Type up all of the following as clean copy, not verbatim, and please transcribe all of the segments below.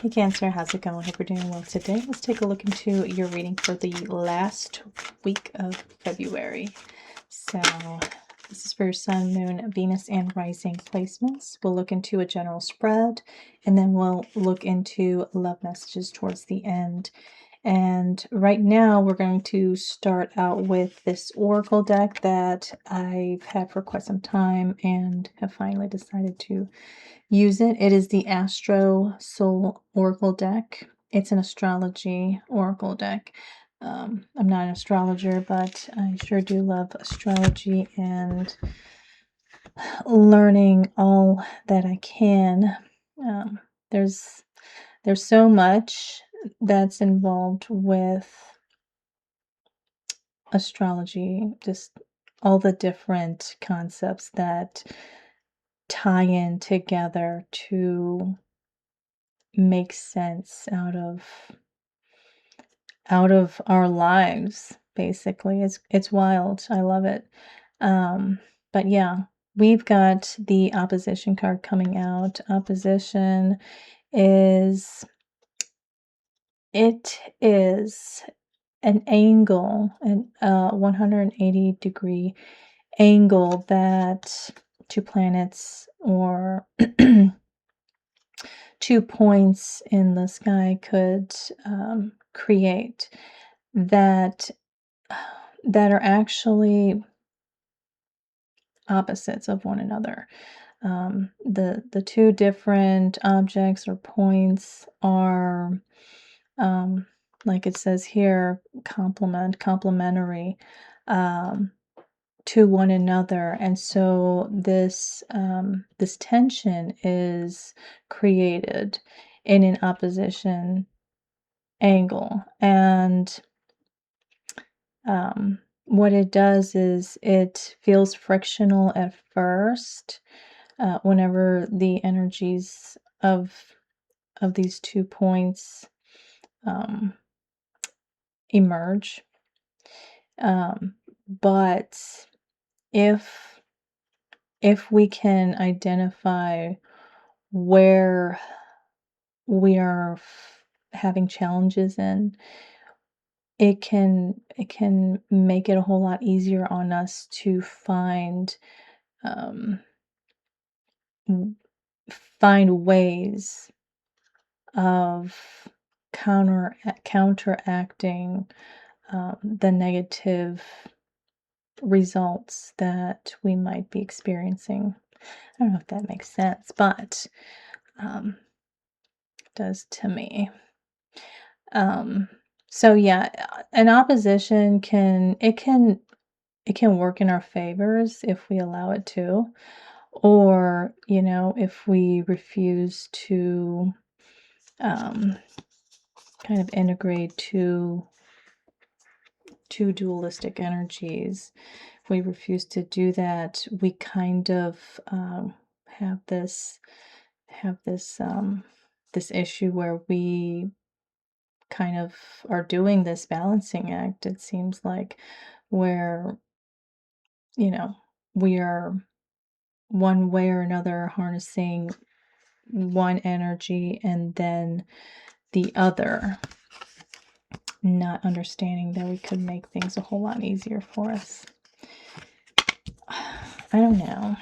Hey Cancer, how's it going? Hope you're doing well today. Let's take a look into your reading for the last week of February. So this is for your Sun, Moon, Venus, and Rising placements. We'll look into a general spread, and then we'll look into love messages towards the end. And right now we're going to start out with this Oracle deck that I've had for quite some time and have finally decided to use it. It is the Astro Soul Oracle deck. It's an astrology oracle deck. I'm not an astrologer, but I sure do love astrology and learning all that I can. Um, there's so much that's involved with astrology, just all the different concepts that tie in together to make sense out of our lives. Basically, it's wild. I love it. But yeah, we've got the opposition card coming out. Opposition is it is an angle, an 180-degree angle that two planets or two points in the sky could create that are actually opposites of one another. The two different objects or points are, like it says here, complementary to one another, and so this this tension is created in an opposition angle, and what it does is it feels frictional at first whenever the energies of these 2 points emerge. But if we can identify where we are having challenges in, it can make it a whole lot easier on us to find ways of counteracting the negative results that we might be experiencing. I don't know if that makes sense, but it does to me. So yeah, an opposition can work in our favors if we allow it to, or if we refuse to kind of integrate two dualistic energies. If we refuse to do that, we kind of have this this issue where we kind of are doing this balancing act, it seems like, where we are one way or another harnessing one energy and then the other, not understanding that we could make things a whole lot easier for us. I don't know.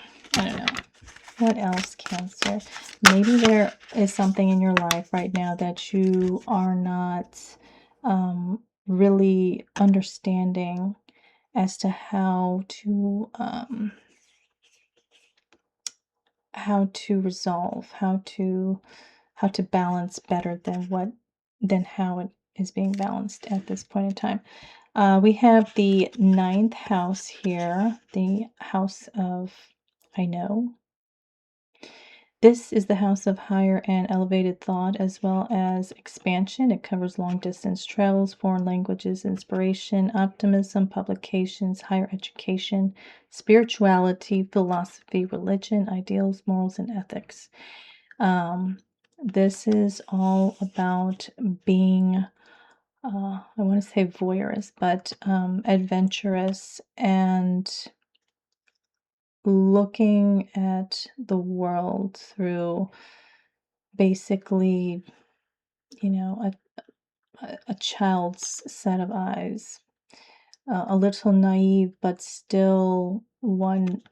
What else, Cancer? Maybe there is something in your life right now that you are not really understanding as to how to resolve, how to balance better than how it is being balanced at this point in time. We have the 9th house here, the house of I know. This is the house of higher and elevated thought as well as expansion. It covers long distance travels, foreign languages, inspiration, optimism, publications, higher education, spirituality, philosophy, religion, ideals, morals, and ethics. This is all about being, I want to say voyeurs, but adventurous and looking at the world through basically you know, a child's set of eyes, a little naive, but still one,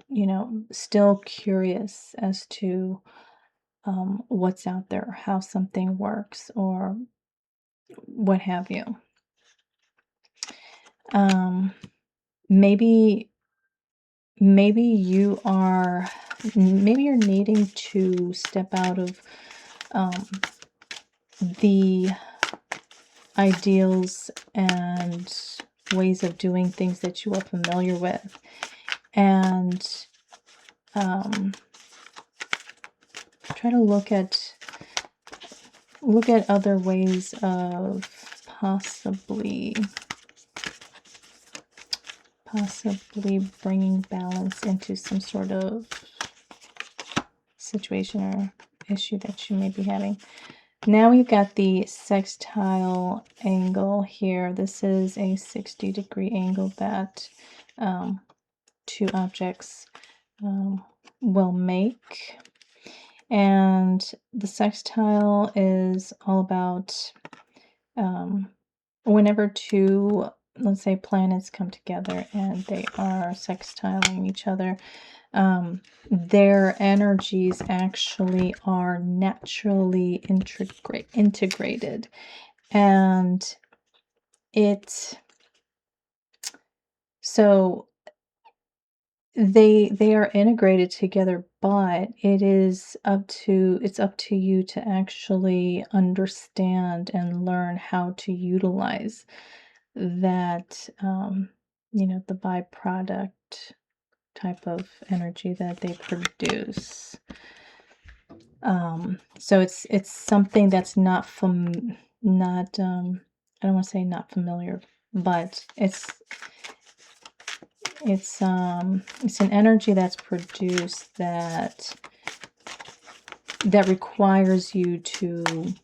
still curious as to what's out there, how something works, or what have you. Um, maybe maybe you're needing to step out of the ideals and ways of doing things that you are familiar with, and try to look at other ways of possibly bringing balance into some sort of situation or issue that you may be having. Now we've got the sextile angle here. This is a 60-degree angle that two objects will make. And the sextile is all about whenever two, let's say, planets come together and they are sextiling each other, their energies actually are naturally integrated, and so they are integrated together, but it's up to you to actually understand and learn how to utilize that, the byproduct type of energy that they produce. So it's something that's not I don't want to say not familiar, but it's an energy that's produced that requires you to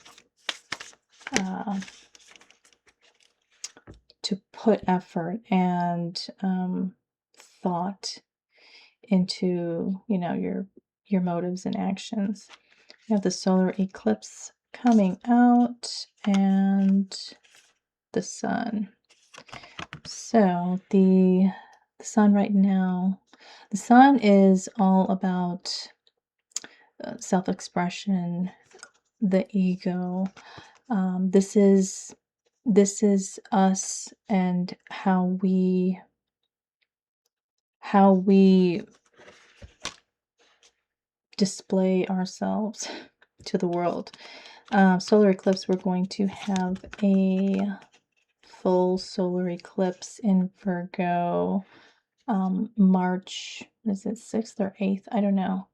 put effort and thought into your motives and actions. You have the solar eclipse coming out and the sun. So the sun right now, the sun is all about self-expression, the ego. This is us and how we display ourselves to the world. Solar eclipse, we're going to have a full solar eclipse in Virgo, March, is it 6th or 8th? I don't know,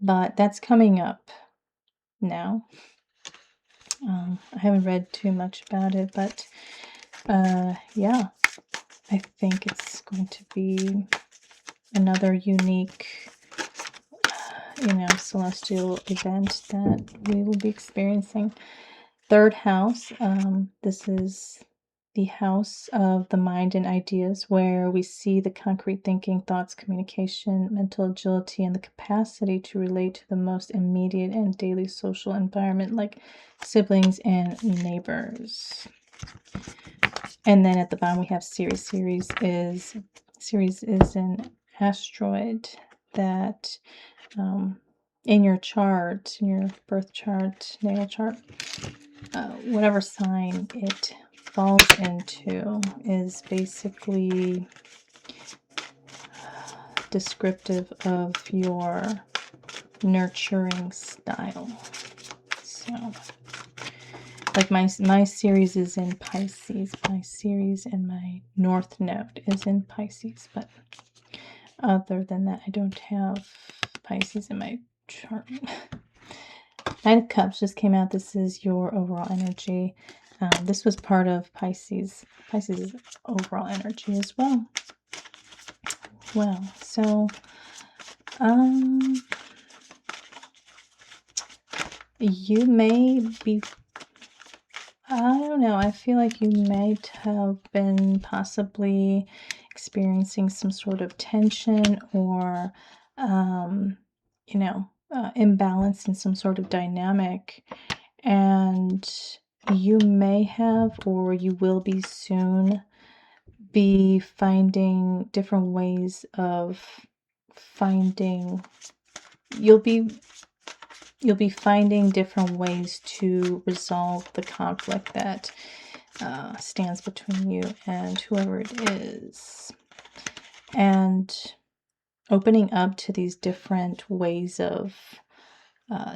but that's coming up now. I haven't read too much about it, but yeah, I think it's going to be another unique, celestial event that we will be experiencing. Third house, this is the house of the mind and ideas, where we see the concrete thinking, thoughts, communication, mental agility, and the capacity to relate to the most immediate and daily social environment, like siblings and neighbors. And then at the bottom we have Ceres. Ceres is an asteroid that in your chart, in your birth chart, natal chart, whatever sign it falls into is basically descriptive of your nurturing style. So, like my Ceres is in Pisces. My Ceres and my North Node is in Pisces, but other than that, I don't have Pisces in my chart. Knight of Cups just came out. This is your overall energy. This was part of Pisces' overall energy as well. Well, so you may be, I don't know, I feel like you might have been possibly experiencing some sort of tension or imbalance in some sort of dynamic, and you may have, or you will be soon, be finding different ways of finding, you'll be finding different ways to resolve the conflict that stands between you and whoever it is. And opening up to these different ways of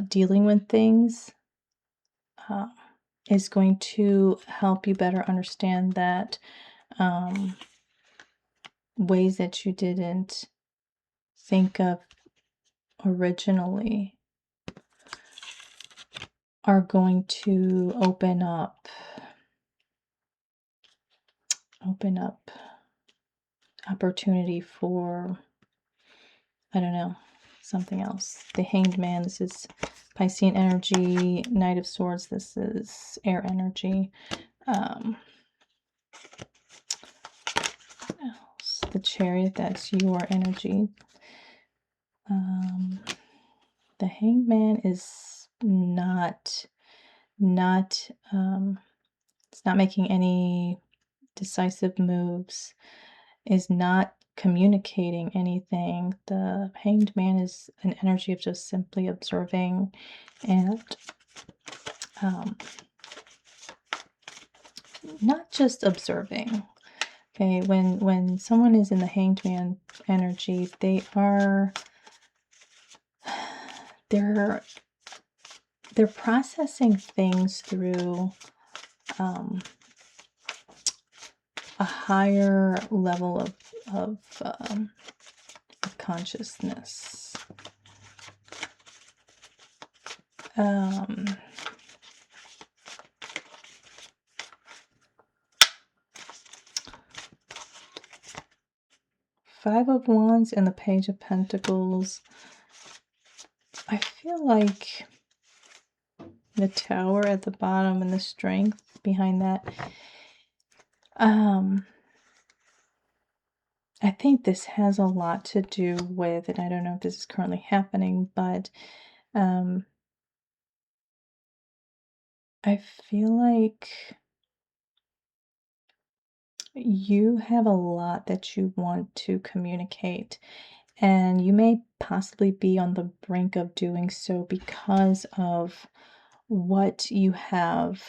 dealing with things is going to help you better understand that ways that you didn't think of originally are going to open up opportunity for, I don't know, something else. The Hanged Man, this is Piscean energy. Knight of Swords, this is air energy. The Chariot, that's your energy. The Hanged Man is not it's not making any decisive moves, is not communicating anything. The Hanged Man is an energy of just simply observing and not just observing. Okay, when someone is in the Hanged Man energy, they're processing things through a higher level of consciousness. Five of Wands and the Page of Pentacles. I feel like the Tower at the bottom and the Strength behind that. I think this has a lot to do with, and I don't know if this is currently happening, but I feel like you have a lot that you want to communicate, and you may possibly be on the brink of doing so because of what you have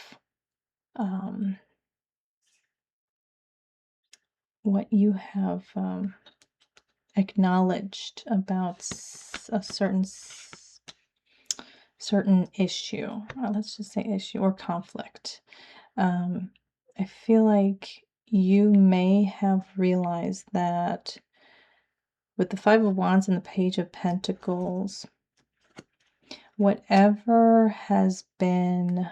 acknowledged about a certain issue. Let's just say issue or conflict. I feel like you may have realized that with the Five of Wands and the Page of Pentacles, whatever has been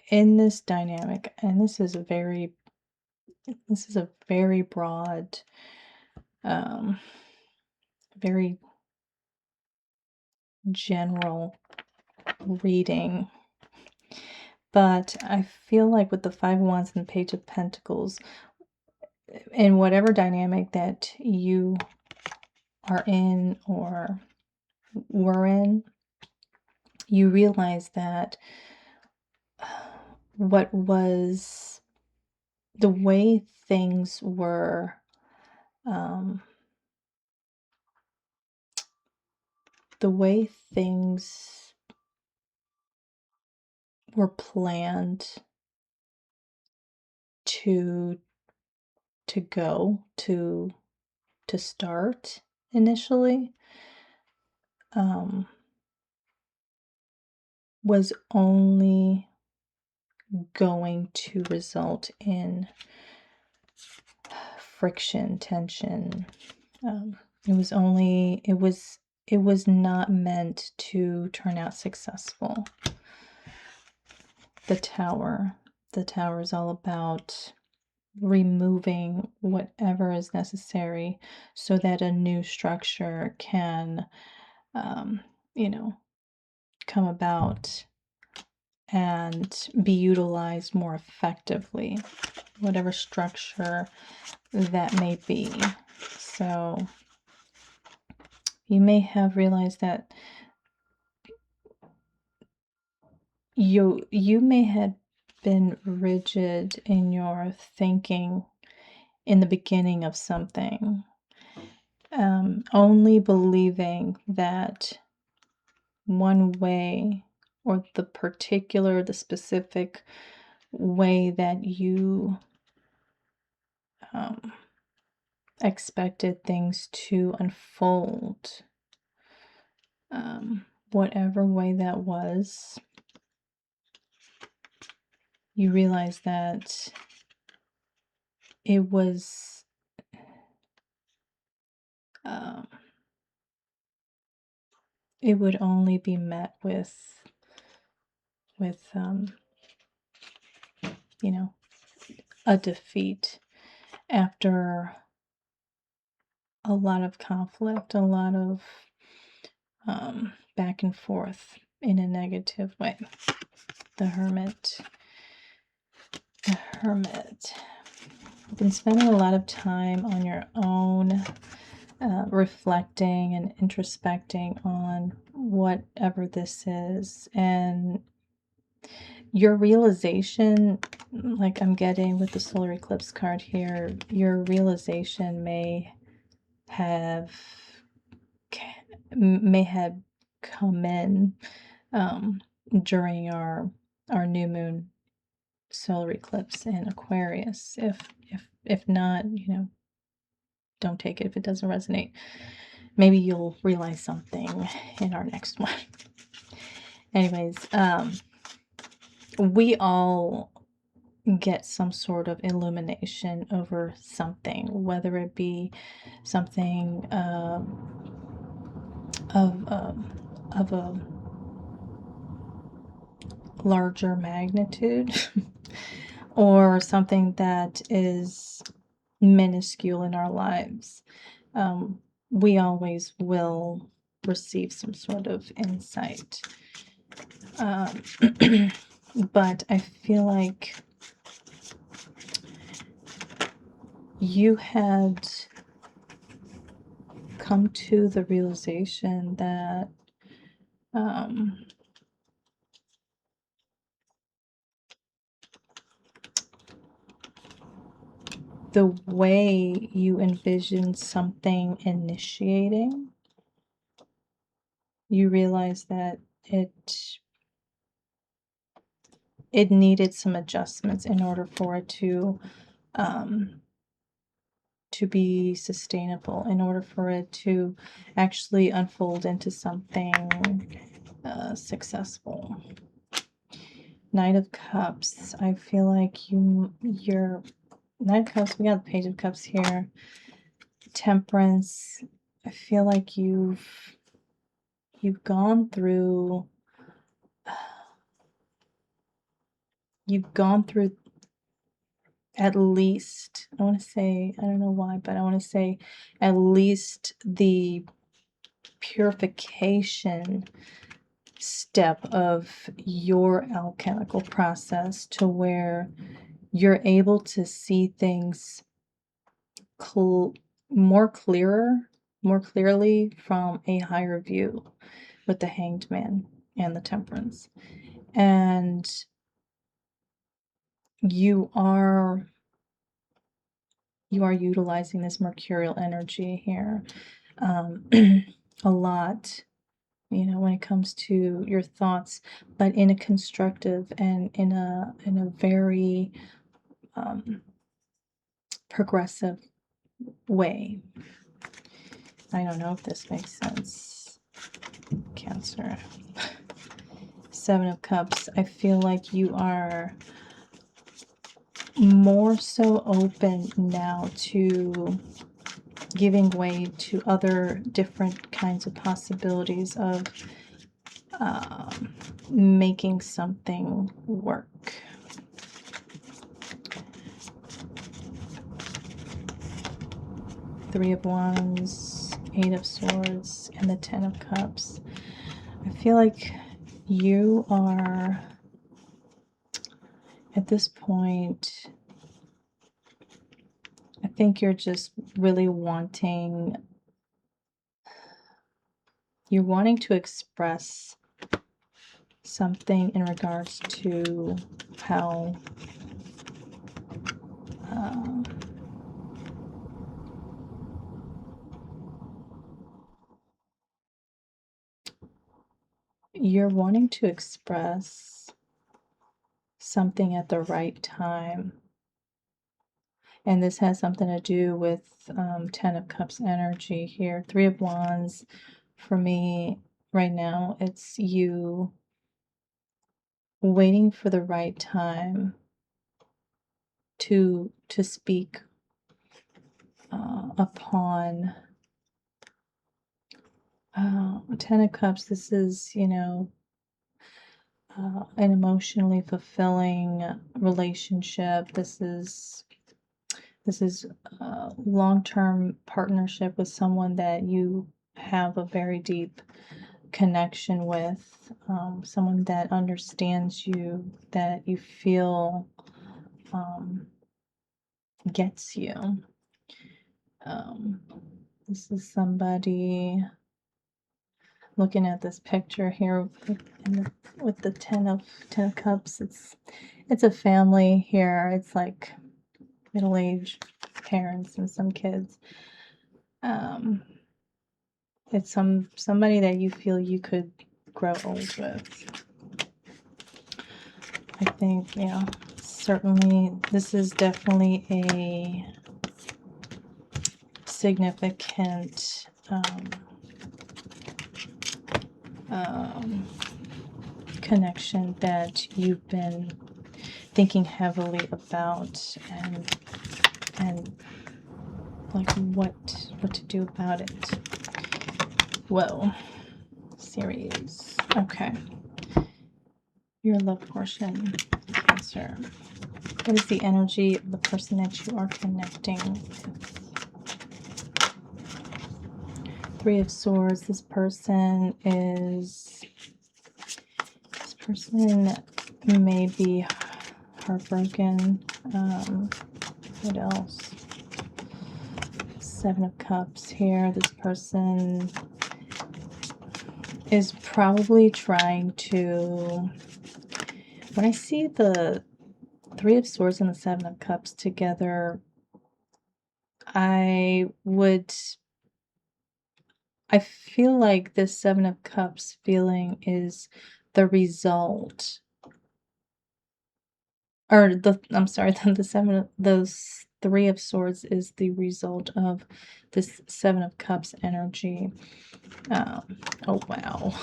in this dynamic, and this is a very broad, very general reading, but I feel like with the Five of Wands and the Page of Pentacles, in whatever dynamic that you are in or were in, you realize that what was the way things were, the way things were planned to start initially, was only going to result in friction, tension. It was not meant to turn out successful. The Tower is all about removing whatever is necessary so that a new structure can, come about and be utilized more effectively, whatever structure that may be. So you may have realized that you may have been rigid in your thinking in the beginning of something, only believing that one way, or the specific way that you expected things to unfold, whatever way that was. You realize that it was it would only be met with you know, a defeat after a lot of conflict, a lot of back and forth in a negative way. The Hermit. The Hermit. You've been spending a lot of time on your own, reflecting and introspecting on whatever this is, and your realization, like I'm getting with the solar eclipse card here, your realization may have come in during our new moon solar eclipse in Aquarius. If not, you know, don't take it if it doesn't resonate. Maybe you'll realize something in our next one. Anyways, we all get some sort of illumination over something, whether it be something of a larger magnitude or something that is minuscule in our lives. We always will receive some sort of insight. But I feel like you had come to the realization that the way you envisioned something initiating, you realize that it needed some adjustments in order for it to be sustainable, in order for it to actually unfold into something successful. Knight of Cups. I feel like you're Knight of Cups. We got the Page of Cups here. Temperance. I feel like you've gone through at least, I want to say, I don't know why, but I want to say at least the purification step of your alchemical process, to where you're able to see things more clearly from a higher view, with the Hanged Man and the Temperance. And you are utilizing this mercurial energy here a lot, you know, when it comes to your thoughts, but in a constructive and in a very progressive way. I don't know if this makes sense. Cancer. Seven of Cups. I feel like you are more so open now to giving way to other different kinds of possibilities of making something work. Three of Wands, Eight of Swords, and the Ten of Cups. I feel like you are, at this point, I think you're just really wanting to express something in regards to how you're wanting to express something at the right time. And this has something to do with Ten of Cups energy here. Three of Wands, for me right now, it's you waiting for the right time to speak upon Ten of Cups. This is, you know, an emotionally fulfilling relationship. This is a long-term partnership with someone that you have a very deep connection with, someone that understands you, that you feel gets you. This is somebody, looking at this picture here with the Ten of Cups. It's a family here. It's like middle-aged parents and some kids. It's somebody that you feel you could grow old with. I think, yeah, certainly this is definitely a significant connection that you've been thinking heavily about, and like what to do about it. Whoa, series. Okay. Your love portion, Cancer. What is the energy of the person that you are connecting with? Three of Swords. This person may be heartbroken. What else? Seven of Cups here. This person is probably trying to, when I see the Three of Swords and the Seven of Cups together, I feel like this Seven of Cups feeling is the result, or I'm sorry, those Three of Swords is the result of this Seven of Cups energy. Oh wow.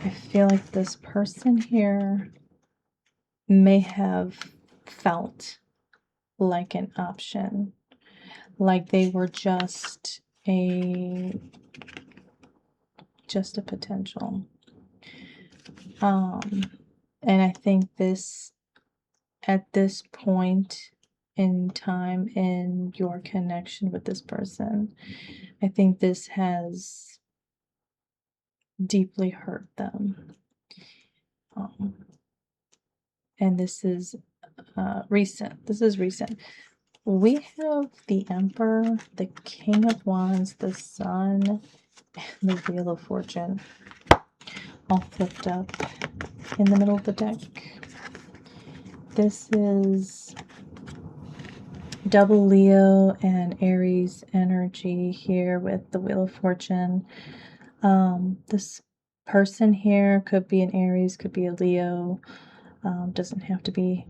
I feel like this person here may have felt like an option, like they were just a potential. And I think at this point in time in your connection with this person, I think this has deeply hurt them. And this is recent. This is recent. We have the Emperor, the King of Wands, the Sun, and the Wheel of Fortune all flipped up in the middle of the deck. This is double Leo and Aries energy here with the Wheel of Fortune. This person here could be an Aries, could be a Leo. Doesn't have to be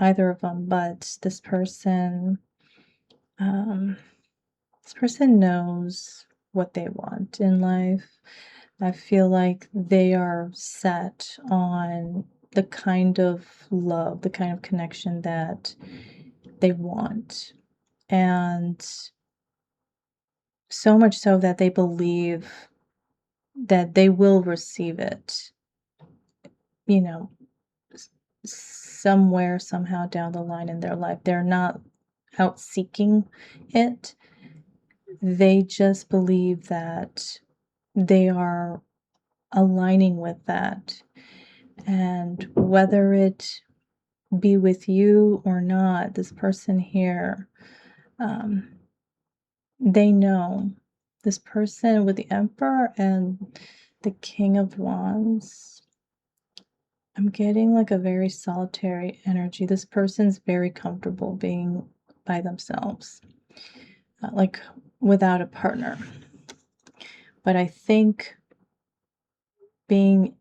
either of them, but this person knows what they want in life. I feel like they are set on the kind of love, the kind of connection that they want. And so much so that they believe that they will receive it, you know, somewhere, somehow down the line in their life. They're not out seeking it. They just believe that they are aligning with that. And whether it be with you or not, this person here, they know. This person with the Emperor and the King of Wands. I'm getting like a very solitary energy. This person's very comfortable being by themselves, like without a partner. But I think being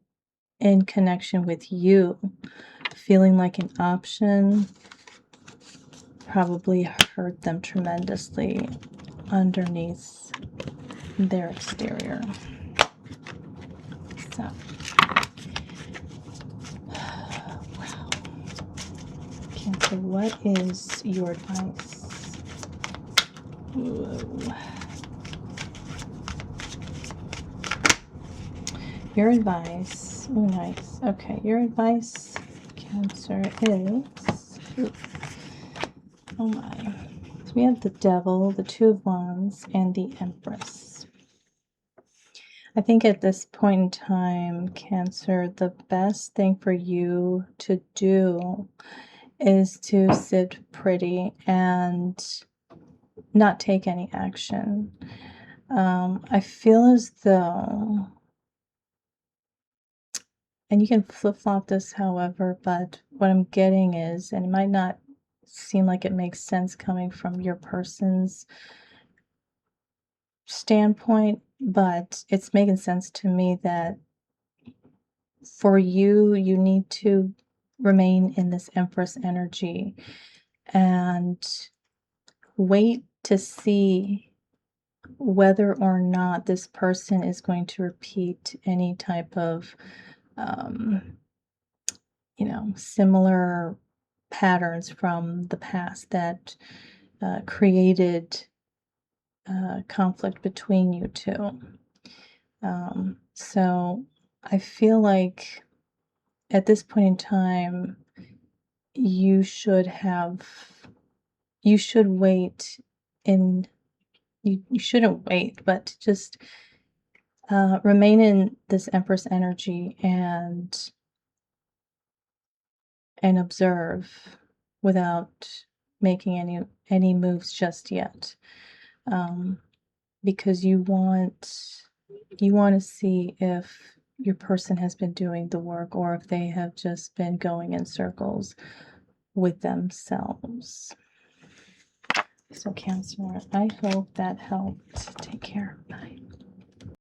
in connection with you, feeling like an option, probably hurt them tremendously underneath their exterior. So, wow. Cancer, what is your advice? Whoa. Your advice, oh nice. Okay, your advice, Cancer, is, oh my. So we have the Devil, the Two of Wands, and the Empress. I think at this point in time, Cancer, the best thing for you to do is to sit pretty and not take any action. I feel as though, and you can flip-flop this however, but what I'm getting is, and it might not seem like it makes sense coming from your person's standpoint, but it's making sense to me that for you, you need to remain in this Empress energy and wait to see whether or not this person is going to repeat any type of similar patterns from the past that created conflict between you two. So I feel like at this point in time, you should wait in, you shouldn't wait, but just remain in this Empress energy and observe without making any moves just yet, because you want to see if your person has been doing the work or if they have just been going in circles with themselves. So Cancer, I hope that helped. Take care. Bye.